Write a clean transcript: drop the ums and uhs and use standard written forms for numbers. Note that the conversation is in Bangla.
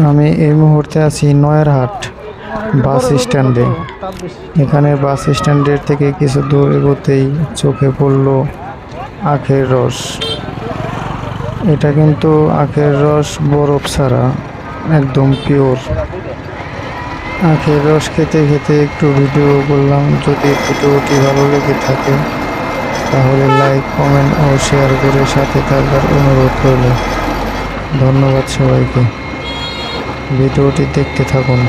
আমি এই মুহূর্তে আছি নয়ারহাট বাস স্ট্যান্ডে। এখানে বাস স্ট্যান্ডের থেকে কিছু দূর এগোতেই চোখে পড়ল আখের রস। এটা কিন্তু আখের রস বরফ ছাড়া, একদম পিওর। আখের রস খেতে খেতে একটু ভিডিও করলাম। যদি ভিডিওটি ভালো লেগে থাকে তাহলে লাইক, কমেন্ট ও শেয়ার করে সাথে থাকার অনুরোধ রইল। ধন্যবাদ সবাইকে। ভিডিওটি দেখতে থাকুন।